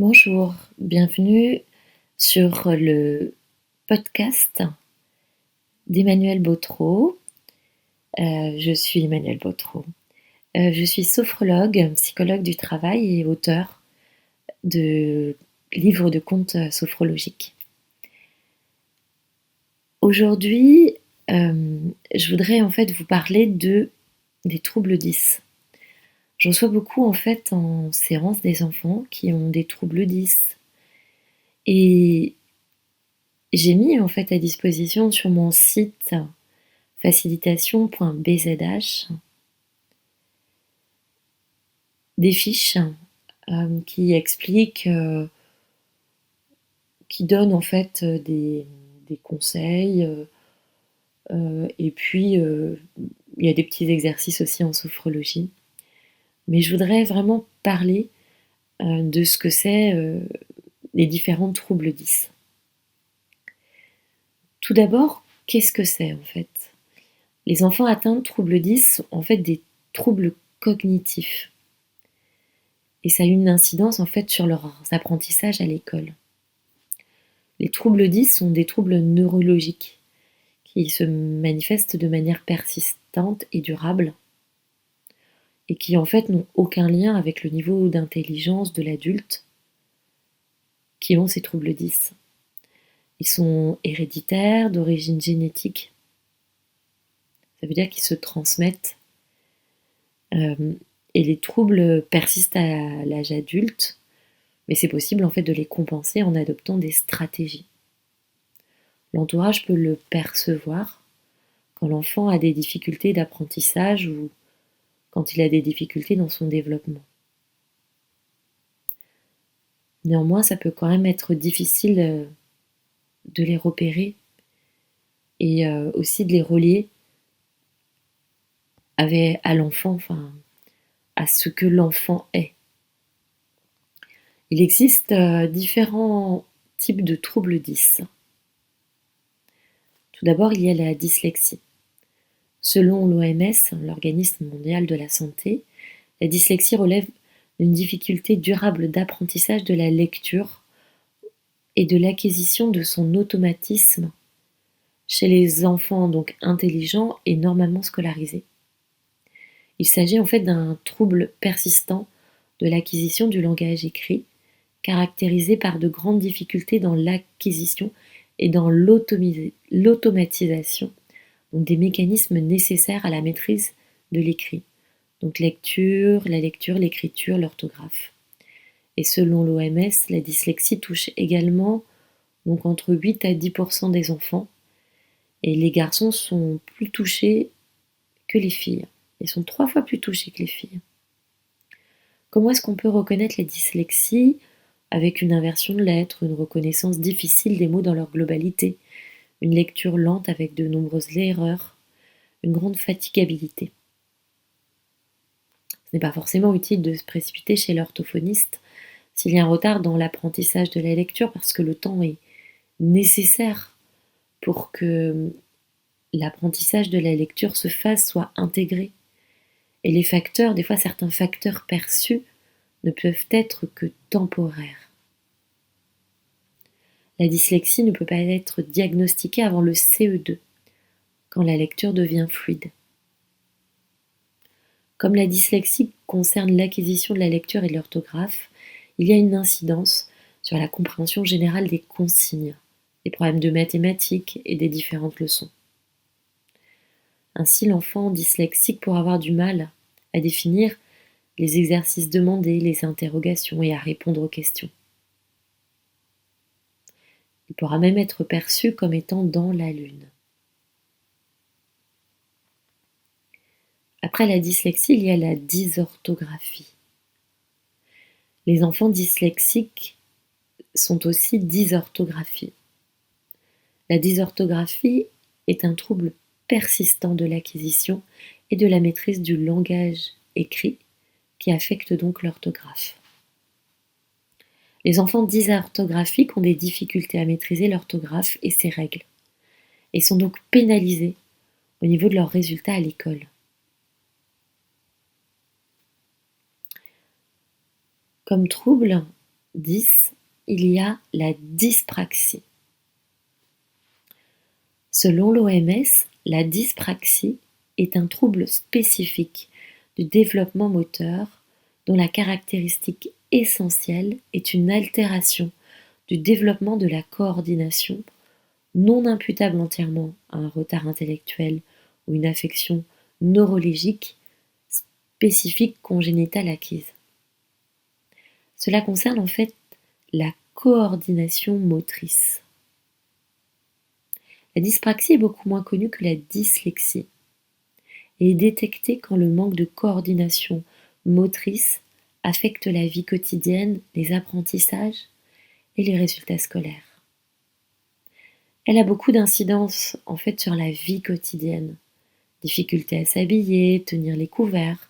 Bonjour, bienvenue sur le podcast d'Emmanuel Bautreau. Je suis Emmanuel Bautreau. Je suis sophrologue, psychologue du travail et auteure de livres de contes sophrologiques. Aujourd'hui, je voudrais en fait vous parler des troubles 10. J'en reçois beaucoup en fait en séance des enfants qui ont des troubles 10. Et j'ai mis en fait à disposition sur mon site facilitation.bzh des fiches qui expliquent, qui donnent en fait des conseils et puis il y a des petits exercices aussi en sophrologie. Mais je voudrais vraiment parler de ce que c'est les différents troubles 10. Tout d'abord, qu'est-ce que c'est en fait? Les enfants atteints de troubles 10 sont en fait des troubles cognitifs. Et ça a une incidence en fait sur leurs apprentissages à l'école. Les troubles 10 sont des troubles neurologiques qui se manifestent de manière persistante et durable et qui en fait n'ont aucun lien avec le niveau d'intelligence de l'adulte qui ont ces troubles 10. Ils sont héréditaires, d'origine génétique. Ça veut dire qu'ils se transmettent. Et les troubles persistent à l'âge adulte, mais c'est possible en fait de les compenser en adoptant des stratégies. L'entourage peut le percevoir quand l'enfant a des difficultés d'apprentissage ou quand il a des difficultés dans son développement. Néanmoins, ça peut quand même être difficile de les repérer et aussi de les relier à l'enfant, enfin, à ce que l'enfant est. Il existe différents types de troubles 10. Tout d'abord, il y a la dyslexie. Selon l'OMS, l'Organisme mondial de la santé, la dyslexie relève d'une difficulté durable d'apprentissage de la lecture et de l'acquisition de son automatisme chez les enfants donc intelligents et normalement scolarisés. Il s'agit en fait d'un trouble persistant de l'acquisition du langage écrit, caractérisé par de grandes difficultés dans l'acquisition et dans l'automatisation donc des mécanismes nécessaires à la maîtrise de l'écrit. Donc la lecture, l'écriture, l'orthographe. Et selon l'OMS, la dyslexie touche également donc entre 8 à 10% des enfants. Et les garçons sont plus touchés que les filles. Ils sont 3 fois plus touchés que les filles. Comment est-ce qu'on peut reconnaître la dyslexie? Avec une inversion de lettres, une reconnaissance difficile des mots dans leur globalité, une lecture lente avec de nombreuses erreurs, une grande fatigabilité. Ce n'est pas forcément utile de se précipiter chez l'orthophoniste s'il y a un retard dans l'apprentissage de la lecture parce que le temps est nécessaire pour que l'apprentissage de la lecture se fasse, soit intégré. Et les facteurs, des fois certains facteurs perçus, ne peuvent être que temporaires. La dyslexie ne peut pas être diagnostiquée avant le CE2, quand la lecture devient fluide. Comme la dyslexie concerne l'acquisition de la lecture et de l'orthographe, il y a une incidence sur la compréhension générale des consignes, des problèmes de mathématiques et des différentes leçons. Ainsi, l'enfant dyslexique pourra avoir du mal à définir les exercices demandés, les interrogations et à répondre aux questions. Il pourra même être perçu comme étant dans la lune. Après la dyslexie, il y a la dysorthographie. Les enfants dyslexiques sont aussi dysorthographiés. La dysorthographie est un trouble persistant de l'acquisition et de la maîtrise du langage écrit qui affecte donc l'orthographe. Les enfants dysorthographiques ont des difficultés à maîtriser l'orthographe et ses règles et sont donc pénalisés au niveau de leurs résultats à l'école. Comme trouble, 10, il y a la dyspraxie. Selon l'OMS, la dyspraxie est un trouble spécifique du développement moteur dont la caractéristique essentielle est une altération du développement de la coordination non imputable entièrement à un retard intellectuel ou une affection neurologique spécifique congénitale acquise. Cela concerne en fait la coordination motrice. La dyspraxie est beaucoup moins connue que la dyslexie et est détectée quand le manque de coordination motrice affecte la vie quotidienne, les apprentissages et les résultats scolaires. Elle a beaucoup d'incidences en fait sur la vie quotidienne. Difficulté à s'habiller, tenir les couverts,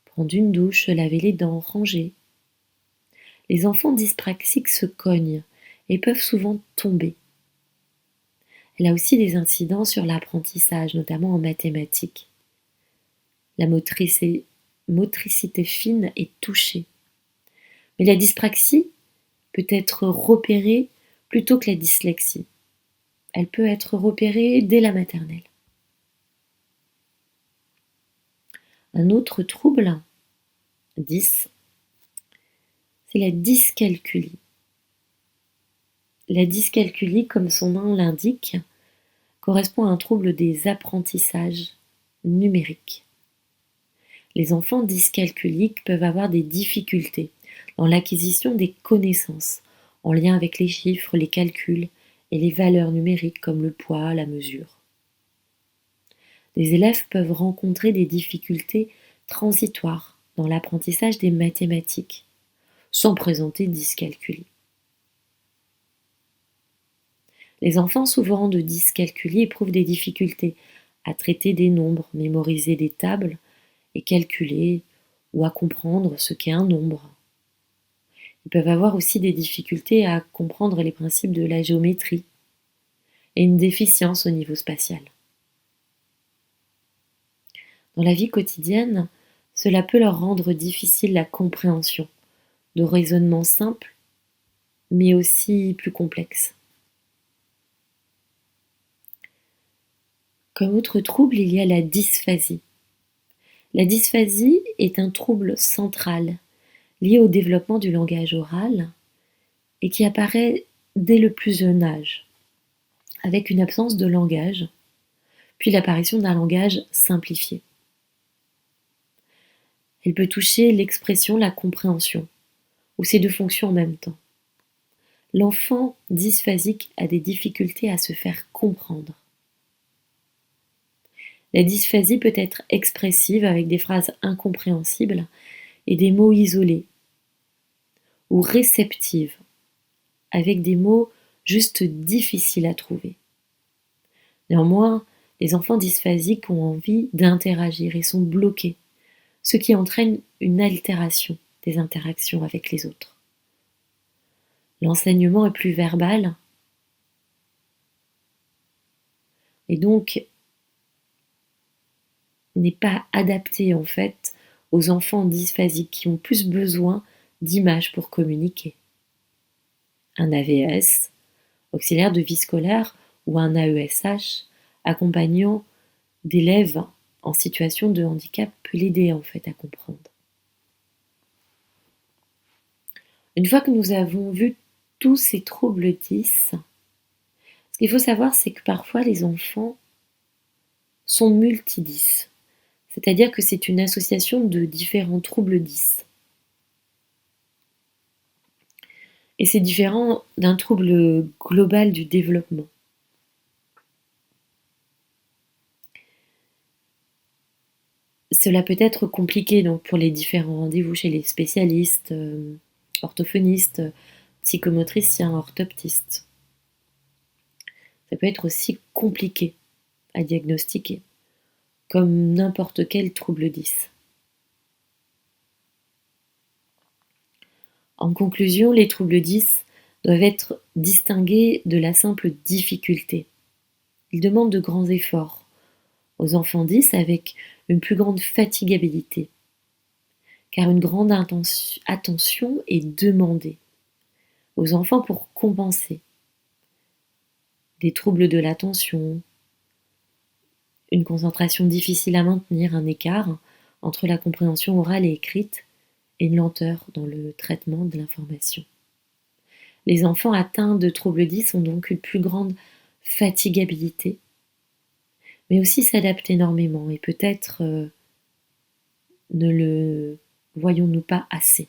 prendre une douche, se laver les dents, ranger. Les enfants dyspraxiques se cognent et peuvent souvent tomber. Elle a aussi des incidences sur l'apprentissage, notamment en mathématiques. La motricité fine est touchée. Mais la dyspraxie peut être repérée plutôt que la dyslexie. Elle peut être repérée dès la maternelle. Un autre trouble, 10, c'est la dyscalculie. La dyscalculie, comme son nom l'indique, correspond à un trouble des apprentissages numériques. Les enfants dyscalculiques peuvent avoir des difficultés dans l'acquisition des connaissances en lien avec les chiffres, les calculs et les valeurs numériques comme le poids, la mesure. Les élèves peuvent rencontrer des difficultés transitoires dans l'apprentissage des mathématiques, sans présenter de dyscalculie. Les enfants souffrant de dyscalculie éprouvent des difficultés à traiter des nombres, mémoriser des tables et calculer ou à comprendre ce qu'est un nombre. Ils peuvent avoir aussi des difficultés à comprendre les principes de la géométrie et une déficience au niveau spatial. Dans la vie quotidienne, cela peut leur rendre difficile la compréhension de raisonnements simples, mais aussi plus complexes. Comme autre trouble, il y a la dysphasie. La dysphasie est un trouble central lié au développement du langage oral et qui apparaît dès le plus jeune âge, avec une absence de langage, puis l'apparition d'un langage simplifié. Elle peut toucher l'expression, la compréhension, ou ces deux fonctions en même temps. L'enfant dysphasique a des difficultés à se faire comprendre. La dysphasie peut être expressive avec des phrases incompréhensibles et des mots isolés, ou réceptive avec des mots juste difficiles à trouver. Néanmoins, les enfants dysphasiques ont envie d'interagir et sont bloqués, ce qui entraîne une altération des interactions avec les autres. L'enseignement est plus verbal et donc n'est pas adapté en fait aux enfants dysphasiques qui ont plus besoin d'images pour communiquer. Un AVS, auxiliaire de vie scolaire, ou un AESH, accompagnant d'élèves en situation de handicap, peut l'aider en fait à comprendre. Une fois que nous avons vu tous ces troubles 10, ce qu'il faut savoir, c'est que parfois les enfants sont multi-10, c'est-à-dire que c'est une association de différents troubles 10. Et c'est différent d'un trouble global du développement. Cela peut être compliqué donc pour les différents rendez-vous chez les spécialistes, orthophonistes, psychomotriciens, orthoptistes. Ça peut être aussi compliqué à diagnostiquer, comme n'importe quel trouble 10. En conclusion, les troubles 10 doivent être distingués de la simple difficulté. Ils demandent de grands efforts aux enfants 10 avec une plus grande fatigabilité, car une grande attention est demandée. aux enfants pour compenser des troubles de l'attention, une concentration difficile à maintenir, un écart entre la compréhension orale et écrite et une lenteur dans le traitement de l'information. Les enfants atteints de troubles 10 ont donc une plus grande fatigabilité, mais aussi s'adaptent énormément et peut-être ne le voyons-nous pas assez.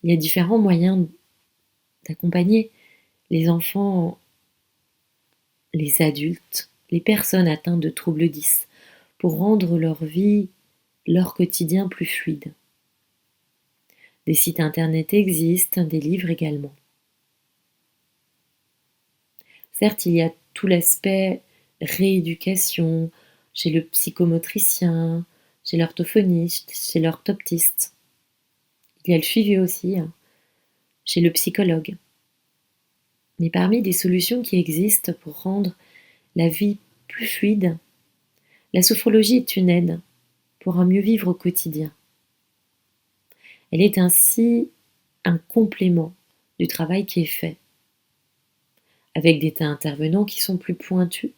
Il y a différents moyens d'accompagner les enfants, les adultes, les personnes atteintes de troubles 10 pour rendre leur vie, leur quotidien plus fluide. Des sites internet existent, des livres également. Certes, il y a tout l'aspect rééducation chez le psychomotricien, chez l'orthophoniste, chez l'orthoptiste. Il y a le suivi aussi chez le psychologue. Mais parmi les solutions qui existent pour rendre la vie plus fluide, la sophrologie est une aide pour un mieux vivre au quotidien. Elle est ainsi un complément du travail qui est fait, avec des intervenants qui sont plus pointus,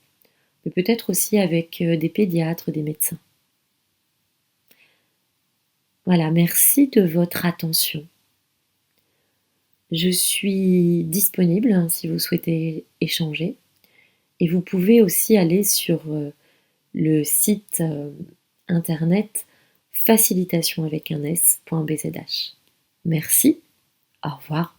mais peut-être aussi avec des pédiatres, des médecins. Voilà, merci de votre attention. Je suis disponible si vous souhaitez échanger et vous pouvez aussi aller sur le site internet facilitation avec un s.bzh. Merci, au revoir.